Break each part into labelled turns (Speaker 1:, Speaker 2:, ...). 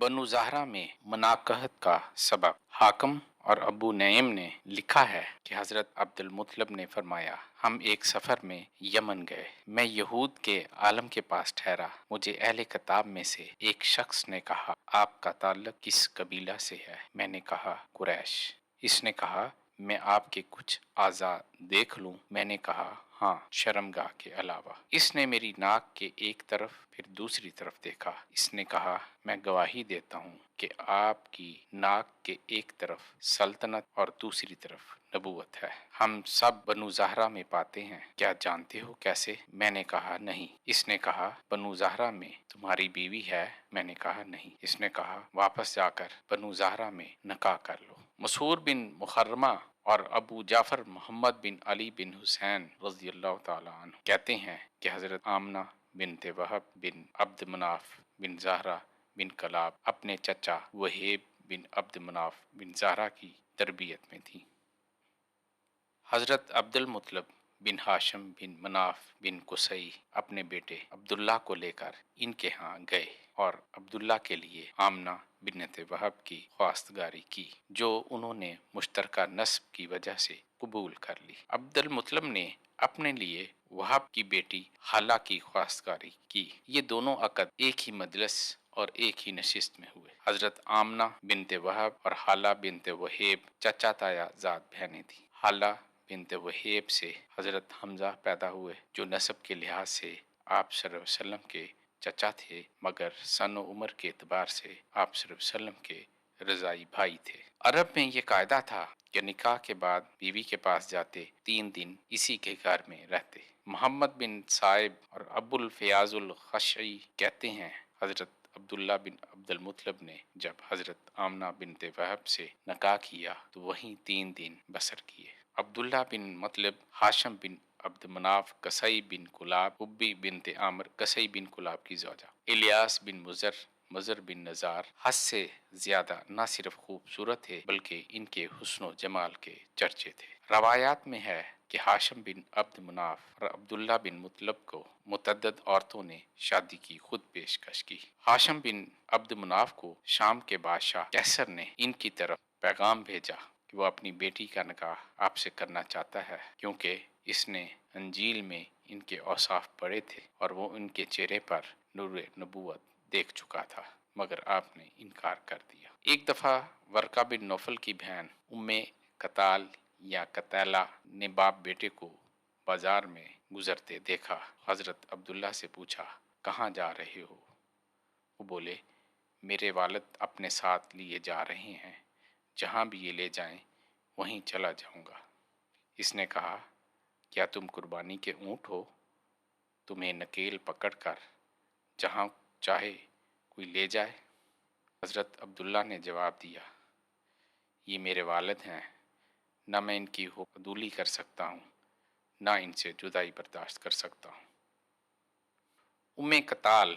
Speaker 1: बनु ज़हरा में मनाकहत का सबब। हाकम और अबू नईम ने लिखा है कि हज़रत अब्दुल मुत्तलिब ने फरमाया, हम एक सफ़र में यमन गए। मैं यहूद के आलम के पास ठहरा। मुझे अहले किताब में से एक शख्स ने कहा, आपका ताल्लुक किस कबीला से है? मैंने कहा, कुरैश। इसने कहा, मैं आपके कुछ आज़ा देख लूं? मैंने कहा, हाँ, शर्मगाह के अलावा। इसने मेरी नाक के एक तरफ फिर दूसरी तरफ देखा। इसने कहा, मैं गवाही देता हूँ कि आपकी नाक के एक तरफ सल्तनत और दूसरी तरफ नबूवत है। हम सब बनु ज़हरा में पाते हैं, क्या जानते हो कैसे? मैंने कहा, नहीं। इसने कहा, बनु ज़हरा में तुम्हारी बीवी है? मैंने कहा, नहीं। इसने कहा, वापस जाकर बनु ज़हरा में निकाह कर लो। मसऊद बिन मुखर्रमा और अबू जाफर मोहम्मद बिन अली बिन हुसैन रज़ियल्लाहु ताला अन्हु कहते हैं कि हज़रत आमना बिनते वहब बिन अब्द मनाफ बिन ज़हरा बिन कलाब अपने चचा वहेब बिन अब्द मनाफ बिन ज़हरा की तरबियत में थी। हज़रत अब्दुल मुत्तलिब बिन हाशिम बिन मनाफ बिन कुसई अपने बेटे अब्दुल्ला को लेकर इनके यहाँ गए और अब्दुल्ला के लिए आमना बिन्नत वहब की ख्वास्तगारी की, जो उन्होंने मुश्तरका नस्ब की वजह से कबूल कर ली। अब्दुल मुत्तलिब ने अपने लिए वहब की बेटी हाला की ख्वास्तगारी की। ये दोनों अक़द एक ही मजलिस और एक ही नशिस्त में हुए। हज़रत आमना बिनते वहब और हाला बिनते वहेब चचा ताया ज़ात बहनें थीं। हाला बिनते वहेब से हज़रत हमज़ा पैदा हुए, जो नस्ब के लिहाज से आप सल्लल्लाहु अलैहि वसल्लम के चचा थे, मगर सन व उम्र के एतबार से आप सल्लल्लाहु अलैहि वसल्लम के रज़ाई भाई थे। अरब में ये कायदा था कि निकाह के बाद बीवी के पास जाते 3 दिन इसी के घर में रहते। मोहम्मद बिन साइब और अबुल फ़याज़ुल ख़शई कहते हैं, हज़रत अब्दुल्ला बिन अब्दुल मुत्तलिब ने जब हज़रत आमना बिनते वहब से निकाह किया तो वहीं 3 दिन बसर किए। अब्दुल्ला बिन मुत्तलिब हाशिम बिन अब्द मनाफ कसई बिन कुलाब उब्बी बिनते आमर कसई बिन कुलाब की ज़ौजा। इलियास बिन मुज़र बिन नज़ार हद से ज्यादा न सिर्फ खूबसूरत थे बल्कि इनके हुस्न जमाल के चर्चे थे। रवायात में है कि हाशिम बिन अब्द मनाफ और अब्दुल्ला बिन मुत्तलिब को मुतअद्दिद औरतों ने शादी की खुद पेशकश की। हाशिम बिन अब्द मनाफ को शाम के बादशाह कैसर ने इनकी तरफ पैगाम भेजा कि वो अपनी बेटी का निकाह आपसे करना चाहता है, क्योंकि इसने अंजील में इनके औसाफ पढ़े थे और वो इनके चेहरे पर नूर नबूवत देख चुका था, मगर आपने इनकार कर दिया। एक दफ़ा वर्का बिन नौफल की बहन उम्मे कताल या कतैला ने बाप बेटे को बाजार में गुजरते देखा। हज़रत अब्दुल्ला से पूछा, कहाँ जा रहे हो? वो बोले, मेरे वालिद अपने साथ लिए जा रहे हैं, जहाँ भी ये ले जाएं वहीं चला जाऊंगा। इसने कहा, क्या तुम कुर्बानी के ऊँट हो? तुम्हें नकेल पकड़कर जहाँ चाहे कोई ले जाए? हज़रत अब्दुल्ला ने जवाब दिया, ये मेरे वालिद हैं, न मैं इनकी हुक्मदूली कर सकता हूँ, न इनसे जुदाई बर्दाश्त कर सकता हूँ। उम्मे कताल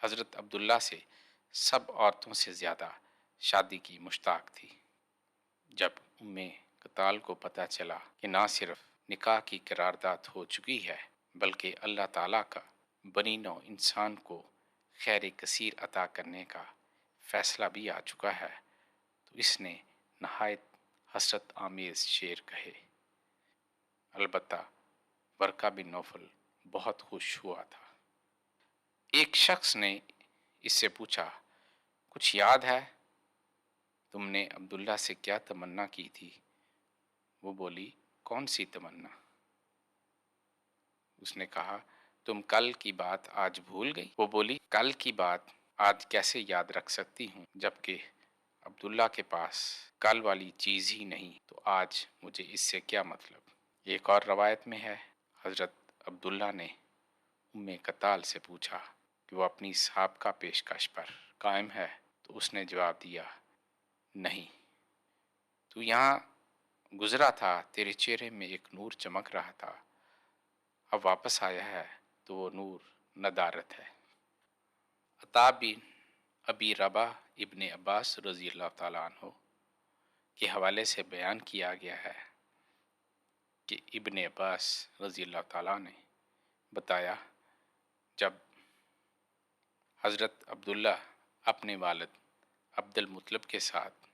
Speaker 1: हज़रत अब्दुल्ला से सब औरतों से ज़्यादा शादी की मुश्ताक थी। जब उम्मे कताल को पता चला कि ना सिर्फ निकाह की करारदाद हो चुकी है, बल्कि अल्लाह ताला का बनी नौ इंसान को खैर कसीर अता करने का फ़ैसला भी आ चुका है, तो इसने नहायत हसरत आमेज़ शेर कहे। अलबत्ता वर्का बिन नौफल बहुत खुश हुआ था। एक शख्स ने इससे पूछा, कुछ याद है तुमने अब्दुल्ला से क्या तमन्ना की थी? वो बोली, कौन सी तमन्ना? उसने कहा, तुम कल की बात आज भूल गई? वो बोली, कल की बात आज कैसे याद रख सकती हूँ, जबकि अब्दुल्ला के पास कल वाली चीज़ ही नहीं, तो आज मुझे इससे क्या मतलब। एक और रवायत में है, हज़रत अब्दुल्ला ने उम्मे कताल से पूछा कि वो अपनी साबका पेशकश पर कायम है, तो उसने जवाब दिया, नहीं, तू यहाँ गुजरा था, तेरे चेहरे में एक नूर चमक रहा था, अब वापस आया है तो वो नूर नदारत है। अता बिन अबी रबा इब्ने अब्बास रज़ियल्लाहु ताला अन्हु के हवाले से बयान किया गया है कि इब्ने अब्बास रज़ियल्लाहु ताला ने बताया, जब हज़रत अब्दुल्ला اپنے والد عبد المطلب کے ساتھ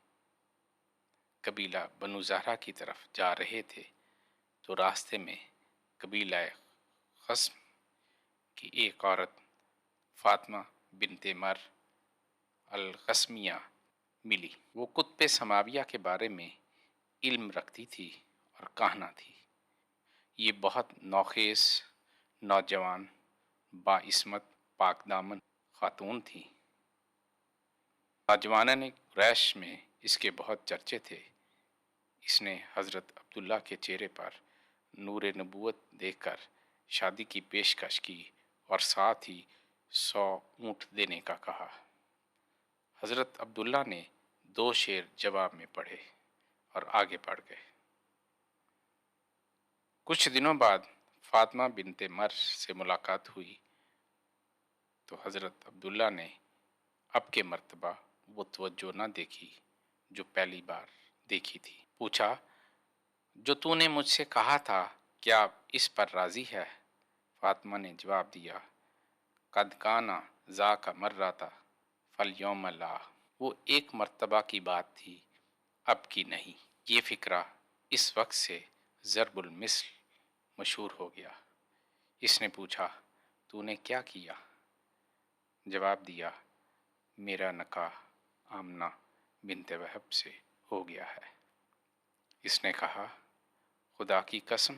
Speaker 1: قبیلہ بنو زہرہ کی طرف جا رہے تھے تو راستے میں قبیلہ قسم کی ایک عورت فاطمہ بنت مر القسمیہ ملی۔ وہ قطب سماویہ کے بارے میں علم رکھتی تھی اور کہنا تھی۔ یہ بہت نوخیز، نوجوان، باعصمت، پاک دامن خاتون تھی۔ نوجوانان قریش میں اس کے بہت چرچے تھے۔ اس نے حضرت عبداللہ کے چہرے پر نور نبوت دیکھ کر شادی کی پیشکش کی اور ساتھ ہی 100 اونٹ دینے کا کہا۔ حضرت عبداللہ نے 2 شعر جواب میں پڑھے اور آگے بڑھ گئے۔ کچھ دنوں بعد فاطمہ بنت مر سے ملاقات ہوئی تو حضرت عبداللہ نے اب کے مرتبہ وہ توجہ نہ دیکھی جو پہلی بار دیکھی تھی۔ پوچھا، جو تو نے مجھ سے کہا تھا کیا آپ اس پر راضی ہے؟ فاطمہ نے جواب دیا، قد کانا ذاک مرۃ فالیوم لا۔ وہ ایک مرتبہ کی بات تھی، اب کی نہیں۔ یہ فقرہ اس وقت سے ضرب المثل مشہور ہو گیا۔ اس نے پوچھا، تو نے کیا کیا؟ جواب دیا، میرا نکاح آمنہ بنت وہب سے ہو گیا ہے۔ اس نے کہا، خدا کی قسم،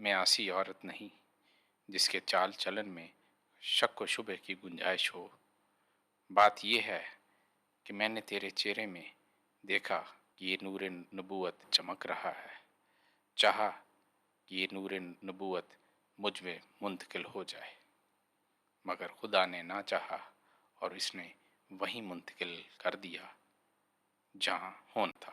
Speaker 1: میں ایسی عورت نہیں جس کے چال چلن میں شک و شبہ کی گنجائش ہو۔ بات یہ ہے کہ میں نے تیرے چہرے میں دیکھا کہ یہ نور نبوت چمک رہا ہے، چاہا کہ یہ نور نبوت مجھ میں منتقل ہو جائے، مگر خدا نے نہ چاہا اور اس نے وہیں منتقل کر دیا جہاں ہونا تھا۔